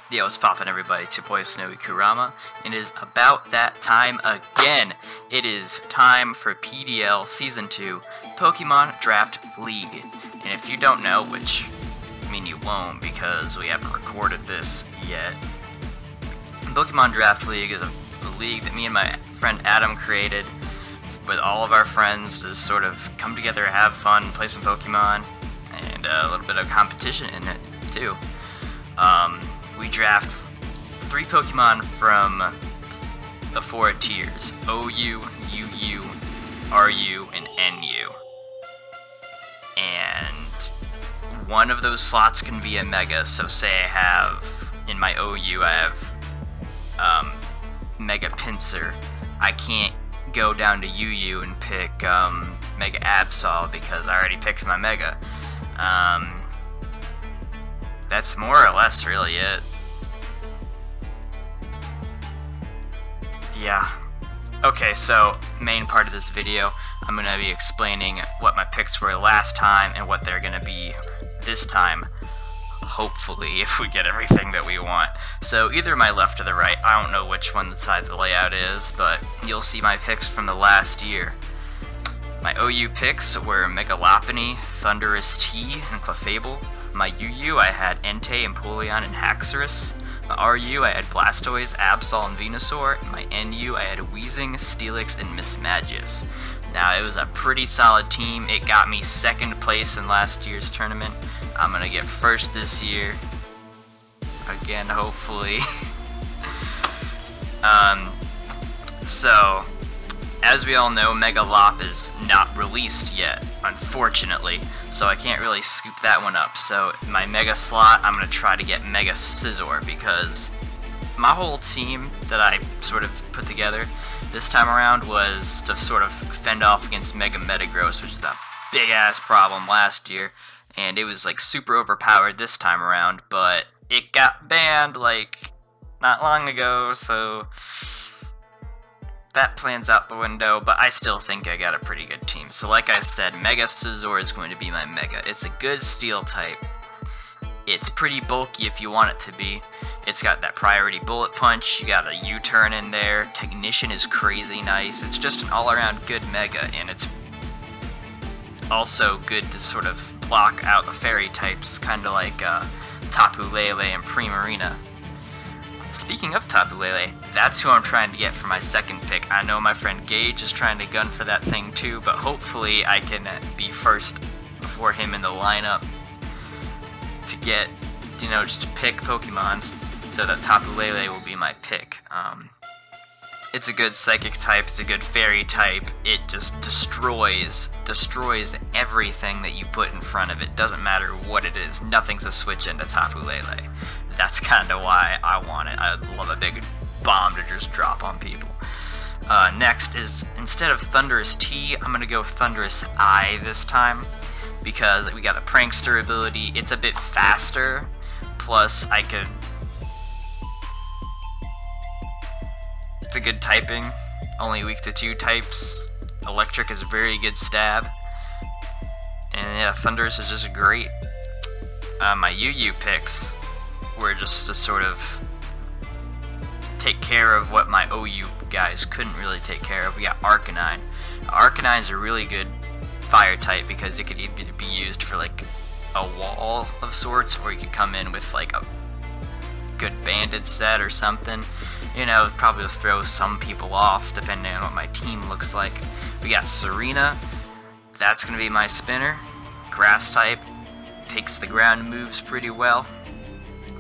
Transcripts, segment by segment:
Yo, what's poppin' everybody? It's your boy SnowyKurama, and it is about that time again. It is time for PDL Season 2 Pokémon Draft League. And if you don't know, which, I mean you won't because we haven't recorded this yet, Pokémon Draft League is a league that me and my friend Adam created with all of our friends to sort of come together, have fun, play some Pokemon, and a little bit of competition in it too. We draft 3 Pokemon from the 4 tiers: OU, UU, RU, and NU. And one of those slots can be a Mega, so say I have, in my OU I have Mega Pinsir. I can't go down to UU and pick Mega Absol because I already picked my Mega. That's more or less really it. Yeah. Okay, so main part of this video, I'm going to be explaining what my picks were last time and what they're going to be this time, hopefully, if we get everything that we want. So either my left or the right, I don't know which one the side of the layout is, but you'll see my picks from the last year. My OU picks were Mega Lopunny, Thundurus T, and Clefable. My UU, I had Entei, Empoleon, and Haxorus. My RU, I had Blastoise, Absol, and Venusaur. And my NU, I had Weezing, Steelix, and Mismagius. Now, it was a pretty solid team. It got me 2nd place in last year's tournament. I'm gonna get 1st this year. Again, hopefully. So, as we all know, Mega Lop is not released yet, unfortunately, so I can't really scoop that one up. So my Mega slot, I'm going to try to get Mega Scizor, because my whole team that I sort of put together this time around was to sort of fend off against Mega Metagross, which is a big-ass problem last year, and it was like super overpowered this time around, but it got banned like not long ago, so that plan's out the window, but I still think I got a pretty good team. So like I said, Mega Scizor is going to be my Mega. It's a good steel type. It's pretty bulky if you want it to be. It's got that priority bullet punch, you got a U-turn in there, Technician is crazy nice. It's just an all-around good Mega, and it's also good to sort of block out the fairy types, kinda like Tapu Lele and Primarina. Speaking of Tapu Lele, that's who I'm trying to get for my 2nd pick. I know my friend Gage is trying to gun for that thing too, but hopefully I can be 1st before him in the lineup to get, you know, just to pick Pokemon, so that Tapu Lele will be my pick. It's a good Psychic type, it's a good Fairy type, it just destroys everything that you put in front of it. Doesn't matter what it is, nothing's a switch into Tapu Lele. That's kinda why I want it. I love a big bomb to just drop on people. Next is, instead of Thundurus T, I'm gonna go Thundurus I this time, because we got a Prankster ability, it's a bit faster, plus I could... It's a good typing, only weak to 2 types. Electric is a very good stab. And yeah, Thundurus is just great. My UU picks were just to sort of take care of what my OU guys couldn't really take care of. We got Arcanine. Arcanine is a really good fire type because it could either be used for like a wall of sorts, or you could come in with like a good banded set or something. You know, probably throw some people off depending on what my team looks like. We got Serena. That's going to be my spinner. Grass type. Takes the ground moves pretty well.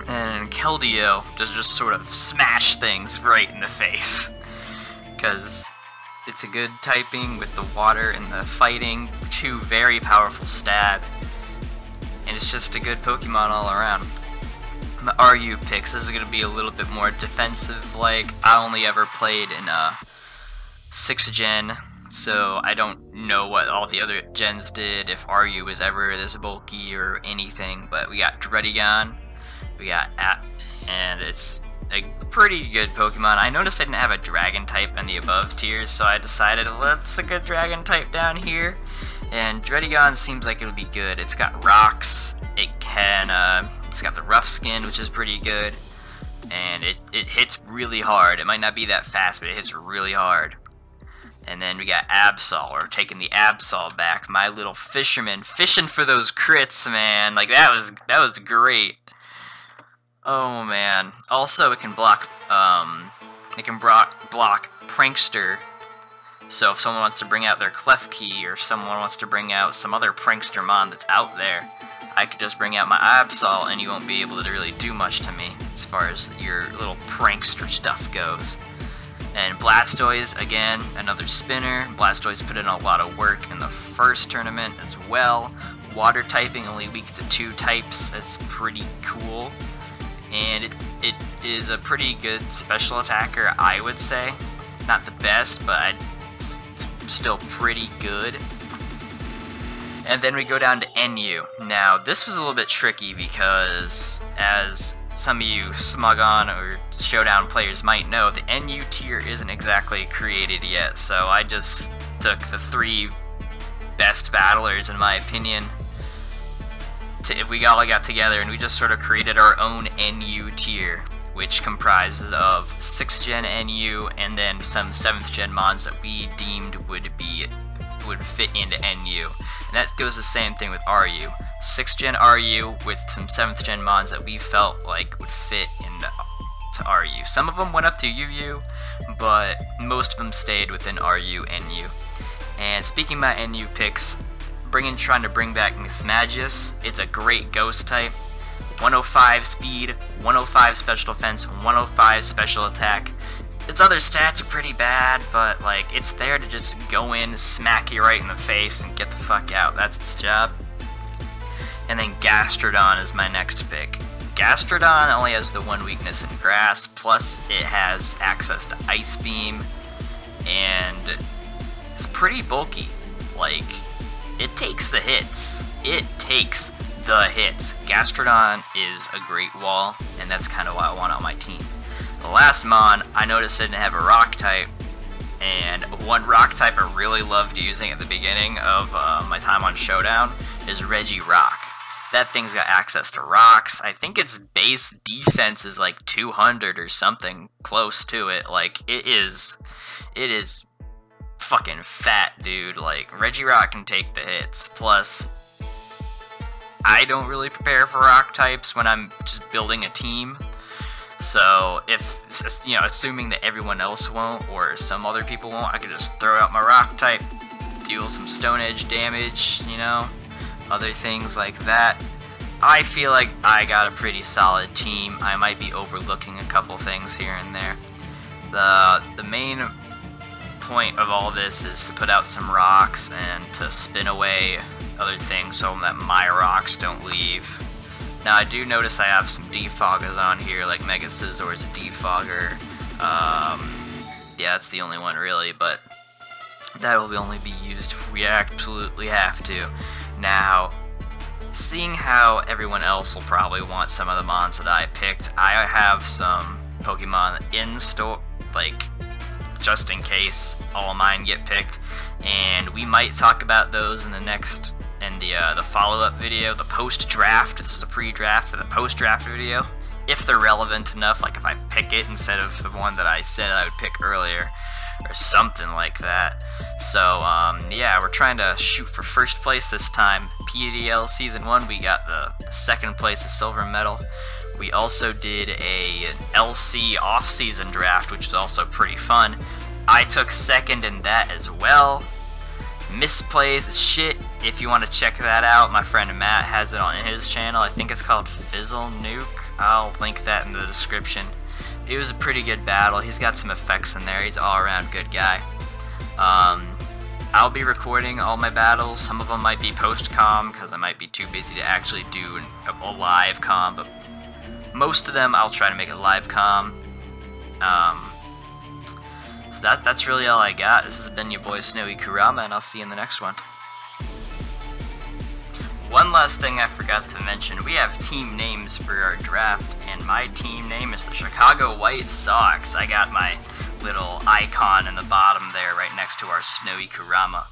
And Keldeo does just sort of smash things right in the face. Because it's a good typing with the water and the fighting. 2 very powerful stab. And it's just a good Pokemon all around. My RU picks, this is going to be a little bit more defensive, like I only ever played in 6th gen, so I don't know what all the other gens did, if RU was ever this bulky or anything, but we got Dredigon, we got and it's a pretty good Pokemon. I noticed I didn't have a Dragon type in the above tiers, so I decided let's a good Dragon type down here, and Dredigon seems like it'll be good. It's got rocks, it's got the rough skin, which is pretty good. and it hits really hard. It might not be that fast, but it hits really hard. And then we got Absol, or taking the Absol back. My little fisherman, fishing for those crits, man. Like, that was great. Oh, man. Also, it can block Prankster. So if someone wants to bring out their Klefki, or someone wants to bring out some other Prankster mon that's out there, I could just bring out my Absol, and you won't be able to really do much to me, as far as your little Prankster stuff goes. And Blastoise, again, another spinner. Blastoise put in a lot of work in the first tournament as well. Water typing, only weak to 2 types. That's pretty cool. And it is a pretty good special attacker, I would say. Not the best, but it's still pretty good. And then we go down to NU. Now, this was a little bit tricky because, as some of you Smogon or Showdown players might know, the NU tier isn't exactly created yet. So I just took the 3 best battlers, in my opinion, if we all got together, and we just sort of created our own NU tier, which comprises of 6th gen NU and then some 7th gen mons that we deemed would fit into NU. And that goes the same thing with RU. 6th gen RU with some 7th gen mons that we felt like would fit into RU. Some of them went up to UU, but most of them stayed within RU, NU. And speaking of my NU picks, trying to bring back Mismagius. It's a great ghost type. 105 speed, 105 special defense, 105 special attack. Its other stats are pretty bad, but like, it's there to just go in, smack you right in the face, and get the fuck out. That's its job. And then Gastrodon is my next pick. Gastrodon only has the 1 weakness in grass, plus it has access to Ice Beam, and it's pretty bulky. Like, it takes the hits. It takes the hits. Gastrodon is a great wall, and that's kind of why I want on my team. The last mon, I noticed didn't have a rock type, and one rock type I really loved using at the beginning of my time on Showdown is Regirock. That thing's got access to rocks. I think its base defense is like 200 or something close to it. Like, it is fucking fat, dude. Like, Regirock can take the hits. Plus, I don't really prepare for rock types when I'm just building a team. So, if, you know, assuming that everyone else won't, or some other people won't, I could just throw out my rock type, deal some Stone Edge damage, you know, other things like that. I feel like I got a pretty solid team. I might be overlooking a couple things here and there. The main point of all this is to put out some rocks and to spin away other things so that my rocks don't leave. Now, I do notice I have some defoggers on here, like Mega Scizzor's a defogger. Yeah, that's the only one really, but that will only be used if we absolutely have to. Now, seeing how everyone else will probably want some of the mons that I picked, I have some Pokemon in store, like, just in case all of mine get picked, and we might talk about those in the next, the follow-up video, the post-draft. This is the pre-draft for the post-draft video, if they're relevant enough, like if I pick it instead of the one that I said I would pick earlier, or something like that. So, yeah, we're trying to shoot for first place this time. PDL Season 1, we got the second place, a silver medal. We also did an LC off-season draft, which is also pretty fun. I took second in that as well. Misplays is shit. If you want to check that out, my friend Matt has it on his channel. I think it's called Fizzle Nuke. I'll link that in the description. It was a pretty good battle. He's got some effects in there. He's an all-around good guy. I'll be recording all my battles. Some of them might be post-com, because I might be too busy to actually do a live com, but most of them I'll try to make a live com. So that's really all I got. This has been your boy SnowyKurama, and I'll see you in the next one. One last thing I forgot to mention, we have team names for our draft, and my team name is the Chicago White Sox. I got my little icon in the bottom there right next to our SnowyKurama.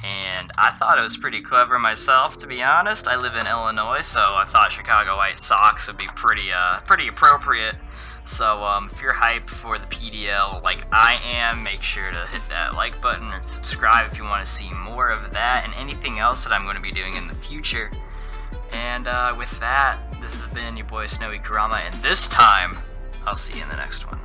And I thought it was pretty clever myself, to be honest. I live in Illinois, so I thought Chicago White Sox would be pretty appropriate. So if you're hyped for the PDL like I am, make sure to hit that like button or subscribe if you want to see more of that and anything else that I'm going to be doing in the future. And with that, this has been your boy SnowyKurama, and this time, I'll see you in the next one.